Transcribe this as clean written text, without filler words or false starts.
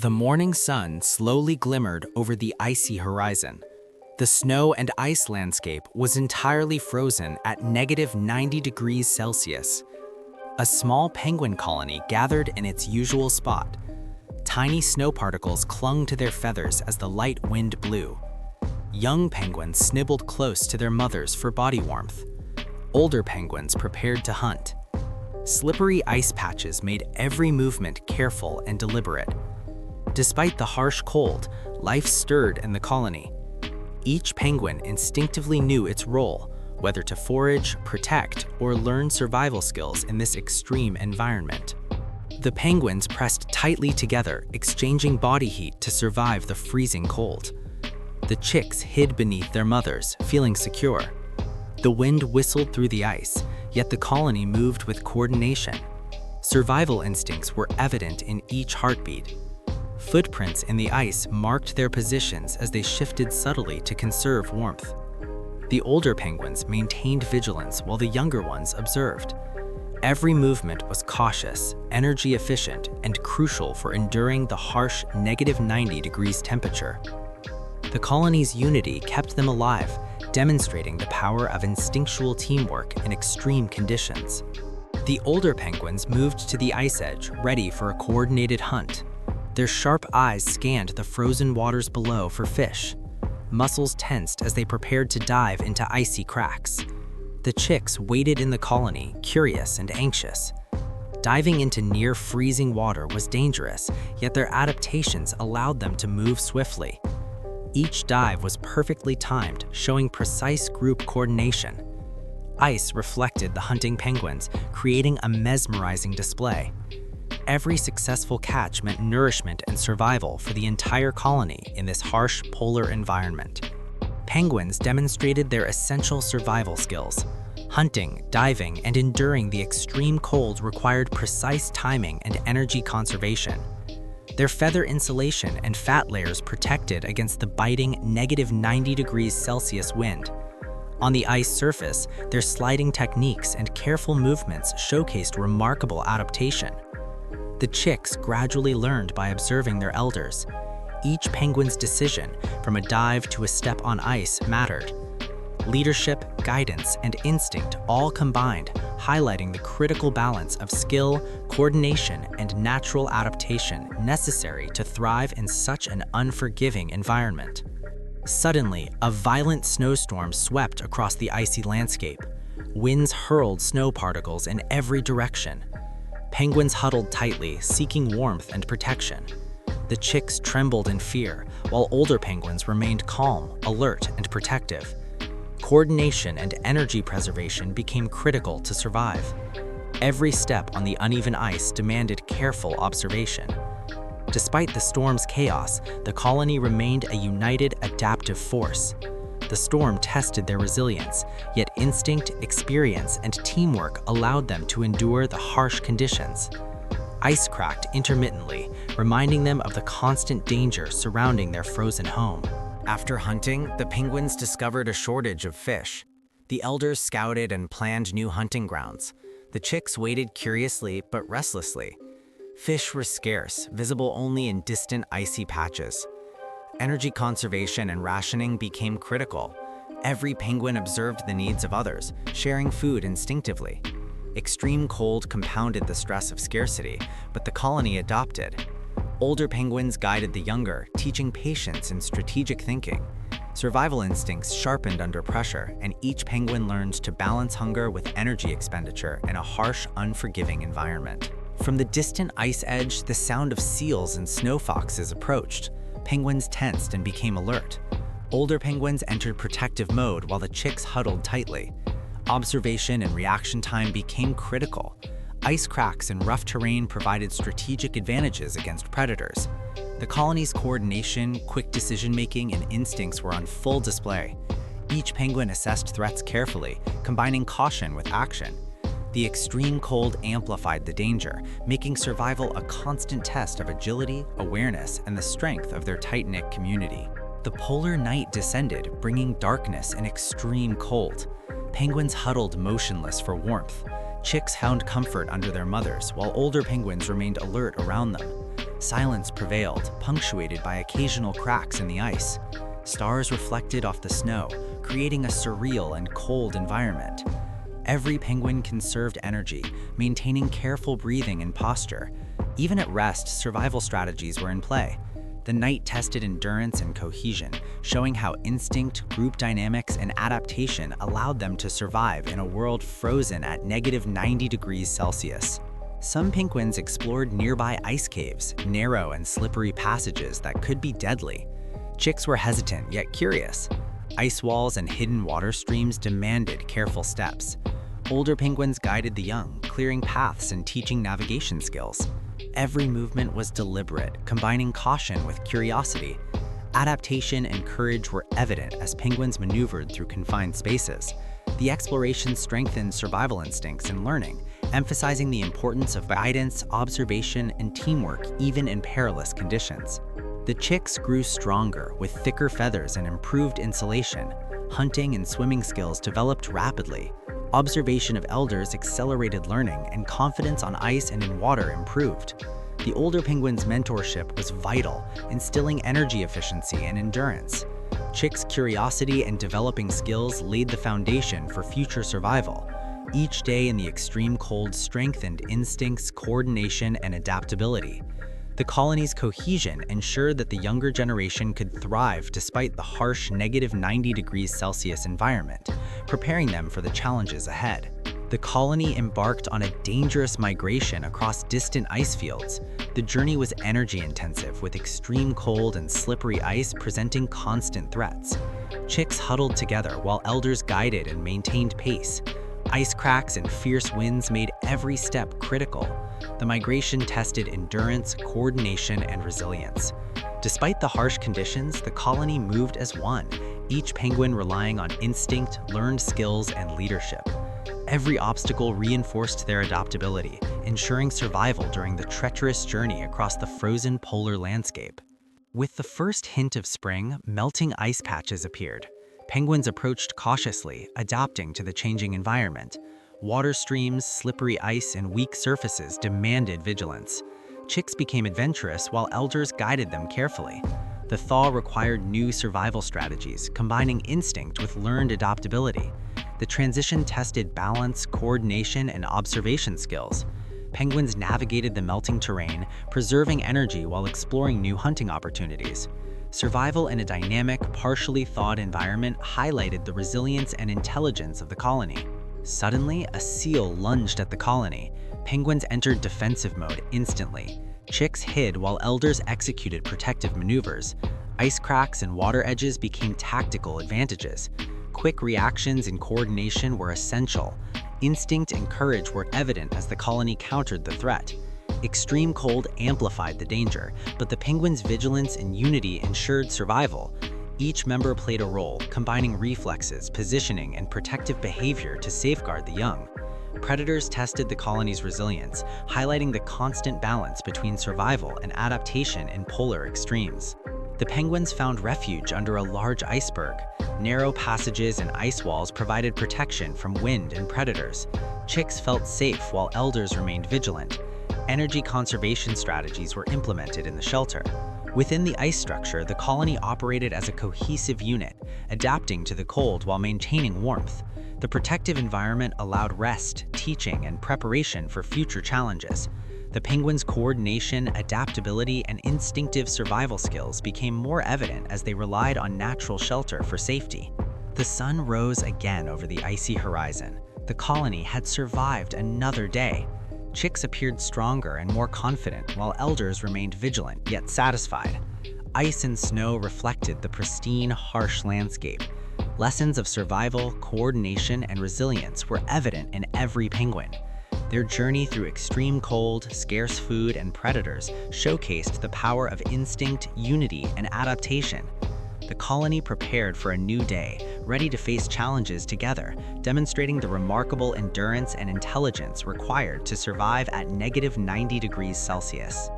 The morning sun slowly glimmered over the icy horizon. The snow and ice landscape was entirely frozen at -90 degrees Celsius. A small penguin colony gathered in its usual spot. Tiny snow particles clung to their feathers as the light wind blew. Young penguins snibbled close to their mothers for body warmth. Older penguins prepared to hunt. Slippery ice patches made every movement careful and deliberate. Despite the harsh cold, life stirred in the colony. Each penguin instinctively knew its role, whether to forage, protect, or learn survival skills in this extreme environment. The penguins pressed tightly together, exchanging body heat to survive the freezing cold. The chicks hid beneath their mothers, feeling secure. The wind whistled through the ice, yet the colony moved with coordination. Survival instincts were evident in each heartbeat. Footprints in the ice marked their positions as they shifted subtly to conserve warmth. The older penguins maintained vigilance while the younger ones observed. Every movement was cautious, energy efficient, and crucial for enduring the harsh -90 degrees temperature. The colony's unity kept them alive, demonstrating the power of instinctual teamwork in extreme conditions. The older penguins moved to the ice edge, ready for a coordinated hunt. Their sharp eyes scanned the frozen waters below for fish. Muscles tensed as they prepared to dive into icy cracks. The chicks waited in the colony, curious and anxious. Diving into near-freezing water was dangerous, yet their adaptations allowed them to move swiftly. Each dive was perfectly timed, showing precise group coordination. Ice reflected the hunting penguins, creating a mesmerizing display. Every successful catch meant nourishment and survival for the entire colony in this harsh polar environment. Penguins demonstrated their essential survival skills. Hunting, diving, and enduring the extreme cold required precise timing and energy conservation. Their feather insulation and fat layers protected against the biting -90 degrees Celsius wind. On the ice surface, their sliding techniques and careful movements showcased remarkable adaptation. The chicks gradually learned by observing their elders. Each penguin's decision, from a dive to a step on ice, mattered. Leadership, guidance, and instinct all combined, highlighting the critical balance of skill, coordination, and natural adaptation necessary to thrive in such an unforgiving environment. Suddenly, a violent snowstorm swept across the icy landscape. Winds hurled snow particles in every direction. Penguins huddled tightly, seeking warmth and protection. The chicks trembled in fear, while older penguins remained calm, alert, and protective. Coordination and energy preservation became critical to survive. Every step on the uneven ice demanded careful observation. Despite the storm's chaos, the colony remained a united, adaptive force. The storm tested their resilience, yet instinct, experience, and teamwork allowed them to endure the harsh conditions. Ice cracked intermittently, reminding them of the constant danger surrounding their frozen home. After hunting, the penguins discovered a shortage of fish. The elders scouted and planned new hunting grounds. The chicks waited curiously but restlessly. Fish were scarce, visible only in distant icy patches. Energy conservation and rationing became critical. Every penguin observed the needs of others, sharing food instinctively. Extreme cold compounded the stress of scarcity, but the colony adopted. Older penguins guided the younger, teaching patience and strategic thinking. Survival instincts sharpened under pressure, and each penguin learned to balance hunger with energy expenditure in a harsh, unforgiving environment. From the distant ice edge, the sound of seals and snow foxes approached. Penguins tensed and became alert. Older penguins entered protective mode while the chicks huddled tightly. Observation and reaction time became critical. Ice cracks and rough terrain provided strategic advantages against predators. The colony's coordination, quick decision-making, and instincts were on full display. Each penguin assessed threats carefully, combining caution with action. The extreme cold amplified the danger, making survival a constant test of agility, awareness, and the strength of their tight-knit community. The polar night descended, bringing darkness and extreme cold. Penguins huddled motionless for warmth. Chicks found comfort under their mothers, while older penguins remained alert around them. Silence prevailed, punctuated by occasional cracks in the ice. Stars reflected off the snow, creating a surreal and cold environment. Every penguin conserved energy, maintaining careful breathing and posture. Even at rest, survival strategies were in play. The night tested endurance and cohesion, showing how instinct, group dynamics, and adaptation allowed them to survive in a world frozen at -90 degrees Celsius. Some penguins explored nearby ice caves, narrow and slippery passages that could be deadly. Chicks were hesitant yet curious. Ice walls and hidden water streams demanded careful steps. Older penguins guided the young, clearing paths and teaching navigation skills. Every movement was deliberate, combining caution with curiosity. Adaptation and courage were evident as penguins maneuvered through confined spaces. The exploration strengthened survival instincts and learning, emphasizing the importance of guidance, observation, and teamwork even in perilous conditions. The chicks grew stronger with thicker feathers and improved insulation. Hunting and swimming skills developed rapidly. Observation of elders accelerated learning, and confidence on ice and in water improved. The older penguins' mentorship was vital, instilling energy efficiency and endurance. Chicks' curiosity and developing skills laid the foundation for future survival. Each day in the extreme cold strengthened instincts, coordination, and adaptability. The colony's cohesion ensured that the younger generation could thrive despite the harsh -90 degrees Celsius environment, preparing them for the challenges ahead. The colony embarked on a dangerous migration across distant ice fields. The journey was energy-intensive, with extreme cold and slippery ice presenting constant threats. Chicks huddled together while elders guided and maintained pace. Ice cracks and fierce winds made every step critical. The migration tested endurance, coordination, and resilience. Despite the harsh conditions, the colony moved as one, each penguin relying on instinct, learned skills, and leadership. Every obstacle reinforced their adaptability, ensuring survival during the treacherous journey across the frozen polar landscape. With the first hint of spring, melting ice patches appeared. Penguins approached cautiously, adapting to the changing environment. Water streams, slippery ice, and weak surfaces demanded vigilance. Chicks became adventurous while elders guided them carefully. The thaw required new survival strategies, combining instinct with learned adaptability. The transition tested balance, coordination, and observation skills. Penguins navigated the melting terrain, preserving energy while exploring new hunting opportunities. Survival in a dynamic, partially thawed environment highlighted the resilience and intelligence of the colony. Suddenly, a seal lunged at the colony. Penguins entered defensive mode instantly. Chicks hid while elders executed protective maneuvers. Ice cracks and water edges became tactical advantages. Quick reactions and coordination were essential. Instinct and courage were evident as the colony countered the threat. Extreme cold amplified the danger, but the penguins' vigilance and unity ensured survival. Each member played a role, combining reflexes, positioning, and protective behavior to safeguard the young. Predators tested the colony's resilience, highlighting the constant balance between survival and adaptation in polar extremes. The penguins found refuge under a large iceberg. Narrow passages and ice walls provided protection from wind and predators. Chicks felt safe while elders remained vigilant. Energy conservation strategies were implemented in the shelter. Within the ice structure, the colony operated as a cohesive unit, adapting to the cold while maintaining warmth. The protective environment allowed rest, teaching, and preparation for future challenges. The penguins' coordination, adaptability, and instinctive survival skills became more evident as they relied on natural shelter for safety. The sun rose again over the icy horizon. The colony had survived another day. Chicks appeared stronger and more confident, while elders remained vigilant yet satisfied. Ice and snow reflected the pristine, harsh landscape. Lessons of survival, coordination, and resilience were evident in every penguin. Their journey through extreme cold, scarce food, and predators showcased the power of instinct, unity, and adaptation. The colony prepared for a new day, ready to face challenges together, demonstrating the remarkable endurance and intelligence required to survive at -90 degrees Celsius.